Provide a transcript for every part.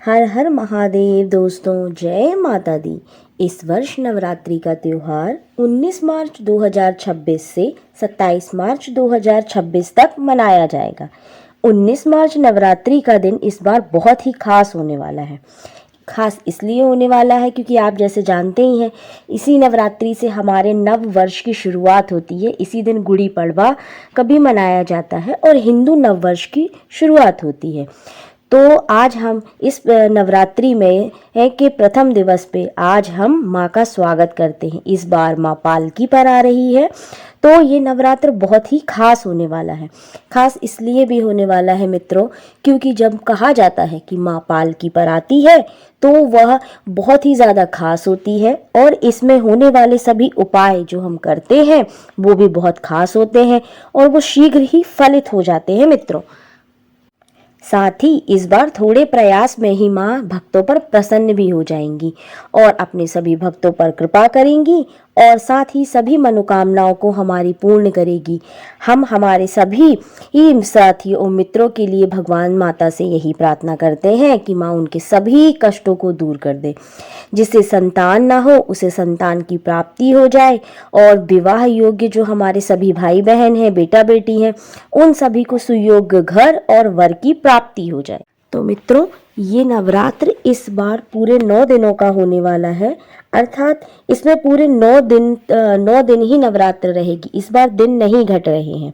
हर हर महादेव दोस्तों, जय माता दी। इस वर्ष नवरात्रि का त्यौहार 19 मार्च 2026 से 27 मार्च 2026 तक मनाया जाएगा। 19 मार्च नवरात्रि का दिन इस बार बहुत ही खास होने वाला है। खास इसलिए होने वाला है क्योंकि आप जैसे जानते ही हैं, इसी नवरात्रि से हमारे नव वर्ष की शुरुआत होती है। इसी दिन गुड़ी पड़वा कभी मनाया जाता है और हिंदू नव वर्ष की शुरुआत होती है। तो आज हम इस नवरात्रि में है कि प्रथम दिवस पे आज हम माँ का स्वागत करते हैं। इस बार माँ पालकी पर आ रही है, तो ये नवरात्र बहुत ही खास होने वाला है। खास इसलिए भी होने वाला है मित्रों, क्योंकि जब कहा जाता है कि माँ पालकी पर आती है तो वह बहुत ही ज़्यादा खास होती है और इसमें होने वाले सभी उपाय जो हम करते हैं वो भी बहुत खास होते हैं और वो शीघ्र ही फलित हो जाते हैं मित्रों। साथ ही इस बार थोड़े प्रयास में ही माँ भक्तों पर प्रसन्न भी हो जाएंगी और अपने सभी भक्तों पर कृपा करेंगी और साथ ही सभी मनोकामनाओं को हमारी पूर्ण करेगी। हम हमारे सभी ही साथियों और मित्रों के लिए भगवान माता से यही प्रार्थना करते हैं कि माँ उनके सभी कष्टों को दूर कर दे। जिसे संतान ना हो उसे संतान की प्राप्ति हो जाए और विवाह योग्य जो हमारे सभी भाई बहन हैं, बेटा बेटी हैं, उन सभी को सुयोग्य घर और वर की प्राप्ति हो जाए। तो मित्रों, ये नवरात्र इस बार पूरे 9 दिनों का होने वाला है, अर्थात इसमें पूरे 9 दिन ही नवरात्र रहेगी। इस बार दिन नहीं घट रहे हैं।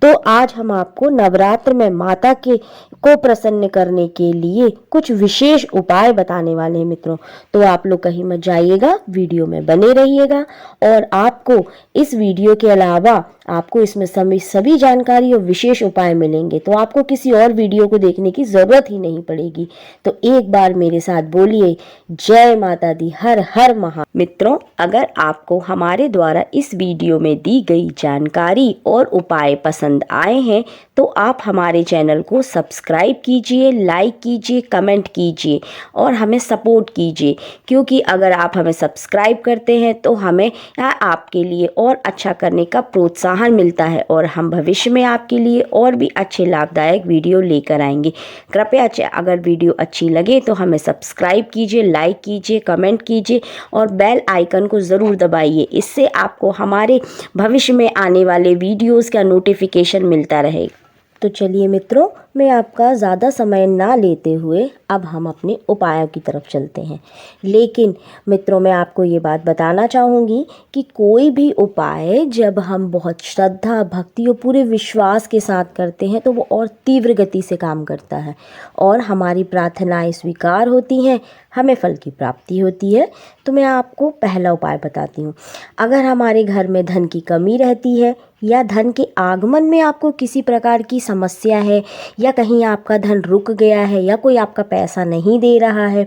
तो आज हम आपको नवरात्र में माता के को प्रसन्न करने के लिए कुछ विशेष उपाय बताने वाले हैं मित्रों। तो आप लोग कहीं मत जाइएगा, वीडियो में बने रहिएगा और आपको इस वीडियो के अलावा आपको इसमें सभी जानकारी और विशेष उपाय मिलेंगे, तो आपको किसी और वीडियो को देखने की जरूरत ही नहीं पड़ेगी। तो एक बार मेरे साथ बोलिए, जय माता दी, हर हर महा। मित्रों, अगर आपको हमारे द्वारा इस वीडियो में दी गई जानकारी और उपाय पसंद आए हैं तो आप हमारे चैनल को सब्सक्राइब कीजिए, लाइक कीजिए, कमेंट कीजिए और हमें सपोर्ट कीजिए, क्योंकि अगर आप हमें सब्सक्राइब करते हैं तो हमें आपके लिए और अच्छा करने का प्रोत्साहन मिलता है और हम भविष्य में आपके लिए और भी अच्छे लाभदायक वीडियो लेकर आएंगे। कृपया अगर वीडियो अच्छी लगे तो हमें सब्सक्राइब कीजिए, लाइक कीजिए, कमेंट कीजिए और बेल आइकन को ज़रूर दबाइए। इससे आपको हमारे भविष्य में आने वाले वीडियोस का नोटिफिकेशन मिलता रहेगा। तो चलिए मित्रों, मैं आपका ज़्यादा समय ना लेते हुए अब हम अपने उपायों की तरफ चलते हैं। लेकिन मित्रों, मैं आपको ये बात बताना चाहूँगी कि कोई भी उपाय जब हम बहुत श्रद्धा, भक्ति और पूरे विश्वास के साथ करते हैं तो वो और तीव्र गति से काम करता है और हमारी प्रार्थनाएं स्वीकार होती हैं, हमें फल की प्राप्ति होती है। तो मैं आपको पहला उपाय बताती हूँ। अगर हमारे घर में धन की कमी रहती है या धन के आगमन में आपको किसी प्रकार की समस्या है या कहीं आपका धन रुक गया है या कोई आपका पैसा नहीं दे रहा है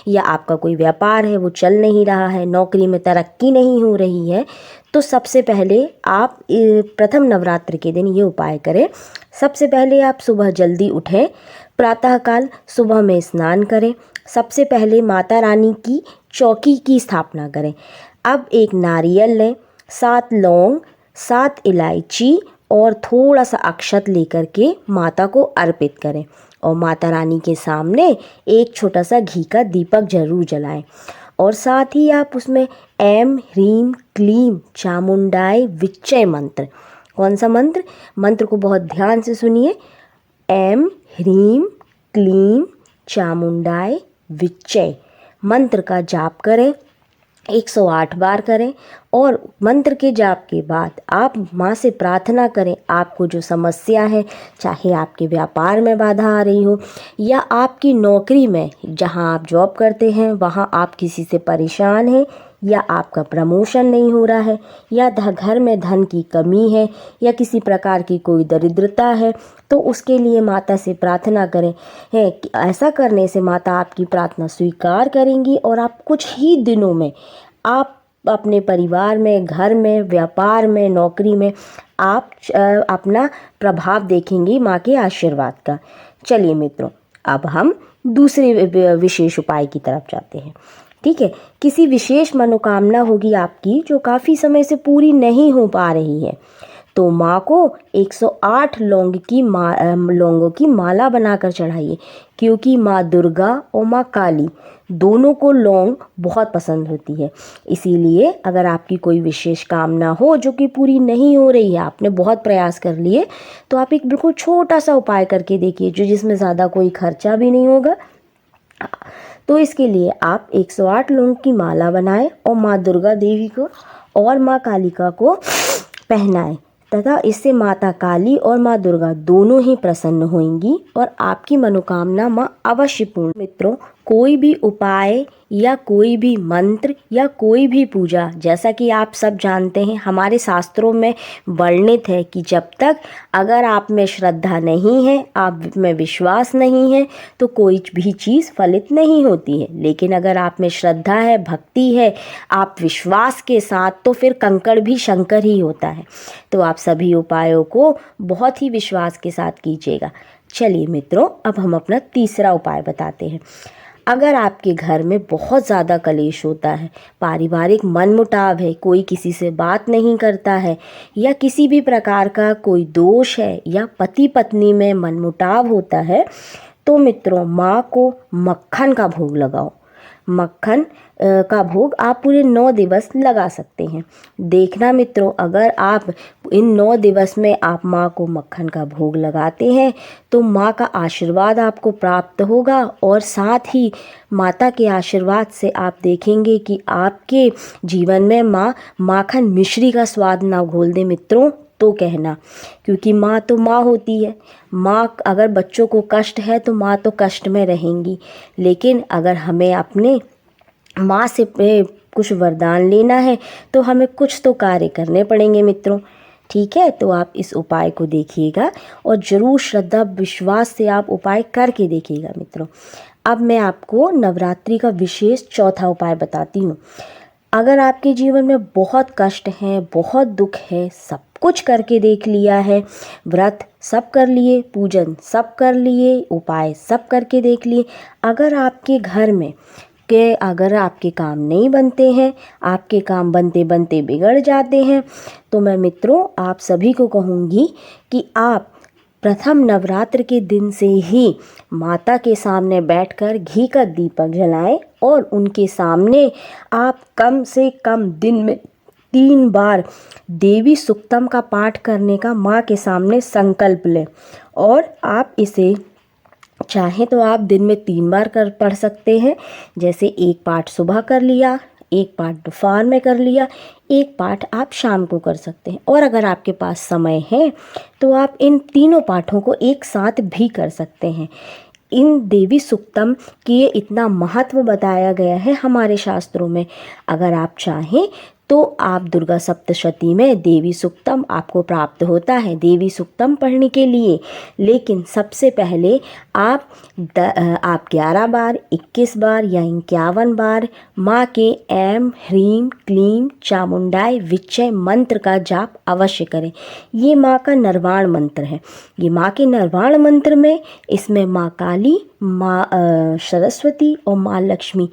या आपका कोई व्यापार है वो चल नहीं रहा है, नौकरी में तरक्की नहीं हो रही है, तो सबसे पहले आप प्रथम नवरात्र के दिन ये उपाय करें। सबसे पहले आप सुबह जल्दी उठें, प्रातःकाल सुबह में स्नान करें। सबसे पहले माता रानी की चौकी की स्थापना करें। अब एक नारियल लें, 7 लौंग, 7 इलायची और थोड़ा सा अक्षत लेकर के माता को अर्पित करें और माता रानी के सामने एक छोटा सा घी का दीपक जरूर जलाएं और साथ ही आप उसमें ऐं ह्रीं क्लीं चामुंडाय विच्चय मंत्र। कौन सा मंत्र? मंत्र को बहुत ध्यान से सुनिए। ऐं ह्रीं क्लीं चामुंडाय विच्चय मंत्र का जाप करें, 108 बार करें और मंत्र के जाप के बाद आप माँ से प्रार्थना करें। आपको जो समस्या है, चाहे आपके व्यापार में बाधा आ रही हो या आपकी नौकरी में, जहाँ आप जॉब करते हैं वहाँ आप किसी से परेशान हैं या आपका प्रमोशन नहीं हो रहा है या घर में धन की कमी है या किसी प्रकार की कोई दरिद्रता है, तो उसके लिए माता से प्रार्थना करें। है कि ऐसा करने से माता आपकी प्रार्थना स्वीकार करेंगी और आप कुछ ही दिनों में आप अपने परिवार में, घर में, व्यापार में, नौकरी में आप अपना प्रभाव देखेंगी माँ के आशीर्वाद का। चलिए मित्रों, अब हम दूसरे विशेष उपाय की तरफ जाते हैं। ठीक है, किसी विशेष मनोकामना होगी आपकी जो काफ़ी समय से पूरी नहीं हो पा रही है, तो माँ को 108 लौंगों की माला बनाकर चढ़ाइए, क्योंकि माँ दुर्गा और माँ काली दोनों को लौंग बहुत पसंद होती है। इसीलिए अगर आपकी कोई विशेष कामना हो जो कि पूरी नहीं हो रही है, आपने बहुत प्रयास कर लिए, तो आप एक बिल्कुल छोटा सा उपाय करके देखिए, जो जिसमें ज़्यादा कोई खर्चा भी नहीं होगा। तो इसके लिए आप 108 लौंग की माला बनाएं और माँ दुर्गा देवी को और माँ कालिका को पहनाएं, तथा इससे माता काली और माँ दुर्गा दोनों ही प्रसन्न होंगी और आपकी मनोकामना माँ अवश्य पूर्ण। मित्रों, कोई भी उपाय या कोई भी मंत्र या कोई भी पूजा, जैसा कि आप सब जानते हैं, हमारे शास्त्रों में वर्णित है कि जब तक अगर आप में श्रद्धा नहीं है, आप में विश्वास नहीं है, तो कोई भी चीज़ फलित नहीं होती है। लेकिन अगर आप में श्रद्धा है, भक्ति है, आप विश्वास के साथ, तो फिर कंकड़ भी शंकर ही होता है। तो आप सभी उपायों को बहुत ही विश्वास के साथ कीजिएगा। चलिए मित्रों, अब हम अपना तीसरा उपाय बताते हैं। अगर आपके घर में बहुत ज़्यादा कलेश होता है, पारिवारिक मनमुटाव है, कोई किसी से बात नहीं करता है, या किसी भी प्रकार का कोई दोष है, या पति पत्नी में मनमुटाव होता है, तो मित्रों माँ को मक्खन का भोग लगाओ। मक्खन का भोग आप पूरे 9 दिवस लगा सकते हैं। देखना मित्रों, अगर आप इन 9 दिवस में आप माँ को मक्खन का भोग लगाते हैं, तो माँ का आशीर्वाद आपको प्राप्त होगा, और साथ ही माता के आशीर्वाद से आप देखेंगे कि आपके जीवन में माँ माखन मिश्री का स्वाद ना घोल दे मित्रों, तो कहना, क्योंकि माँ तो माँ होती है। माँ, अगर बच्चों को कष्ट है तो माँ तो कष्ट में रहेंगी, लेकिन अगर हमें अपने माँ से कुछ वरदान लेना है, तो हमें कुछ तो कार्य करने पड़ेंगे मित्रों। ठीक है, तो आप इस उपाय को देखिएगा और ज़रूर श्रद्धा विश्वास से आप उपाय करके देखिएगा मित्रों। अब मैं आपको नवरात्रि का विशेष चौथा उपाय बताती हूँ। अगर आपके जीवन में बहुत कष्ट है, बहुत दुख है, सब कुछ करके देख लिया है, व्रत सब कर लिए, पूजन सब कर लिए, उपाय सब करके देख लिए, अगर आपके घर में अगर आपके काम नहीं बनते हैं, आपके काम बनते बनते बिगड़ जाते हैं, तो मैं मित्रों आप सभी को कहूँगी कि आप प्रथम नवरात्र के दिन से ही माता के सामने बैठकर घी का दीपक जलाएं, और उनके सामने आप कम से कम दिन में 3 बार देवी सुक्तम का पाठ करने का माँ के सामने संकल्प लें। और आप इसे चाहे तो आप दिन में 3 बार पढ़ सकते हैं। जैसे एक पाठ सुबह कर लिया, एक पाठ दोपहर में कर लिया, एक पाठ आप शाम को कर सकते हैं। और अगर आपके पास समय है तो आप इन तीनों पाठों को एक साथ भी कर सकते हैं। इन देवी सुक्तम के इतना महत्व बताया गया है हमारे शास्त्रों में। अगर आप चाहें तो आप दुर्गा सप्तशती में देवी सुक्तम आपको प्राप्त होता है देवी सुक्तम पढ़ने के लिए। लेकिन सबसे पहले आप 11 बार, 21 बार या 51 बार माँ के ऐं ह्रीं क्लीं चामुंडाय विच्चय मंत्र का जाप अवश्य करें। ये माँ का निर्वाण मंत्र है। ये माँ के निर्वाण मंत्र में इसमें माँ काली, माँ सरस्वती और माँ लक्ष्मी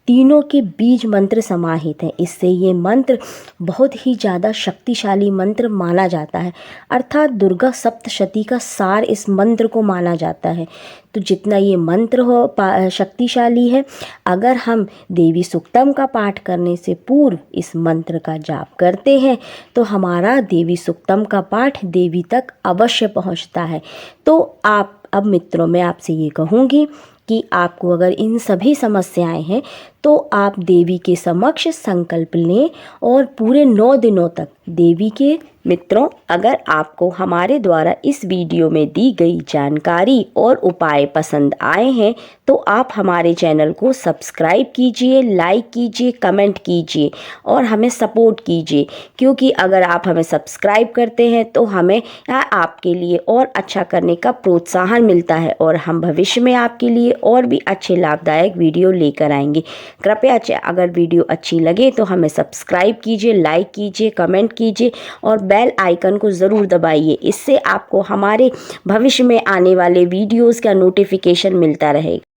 तीनों के बीज मंत्र समाहित हैं। इससे ये मंत्र बहुत ही ज़्यादा शक्तिशाली मंत्र माना जाता है, अर्थात दुर्गा सप्तशती का सार इस मंत्र को माना जाता है। तो जितना ये मंत्र हो शक्तिशाली है, अगर हम देवी सुक्तम का पाठ करने से पूर्व इस मंत्र का जाप करते हैं तो हमारा देवी सुक्तम का पाठ देवी तक अवश्य पहुंचता है। तो आप अब मित्रों मैं आपसे ये कहूँगी कि आपको अगर इन सभी समस्याएं हैं तो आप देवी के समक्ष संकल्प लें और पूरे 9 दिनों तक देवी के मित्रों, अगर आपको हमारे द्वारा इस वीडियो में दी गई जानकारी और उपाय पसंद आए हैं तो आप हमारे चैनल को सब्सक्राइब कीजिए, लाइक कीजिए, कमेंट कीजिए और हमें सपोर्ट कीजिए, क्योंकि अगर आप हमें सब्सक्राइब करते हैं तो हमें आपके लिए और अच्छा करने का प्रोत्साहन मिलता है और हम भविष्य में आपके लिए और भी अच्छे लाभदायक वीडियो लेकर आएंगे। कृपया अगर वीडियो अच्छी लगे तो हमें सब्सक्राइब कीजिए, लाइक कीजिए, कमेंट कीजिए और बेल आइकन को ज़रूर दबाइए। इससे आपको हमारे भविष्य में आने वाले वीडियोज़ का नोटिफिकेशन मिलता रहेगा।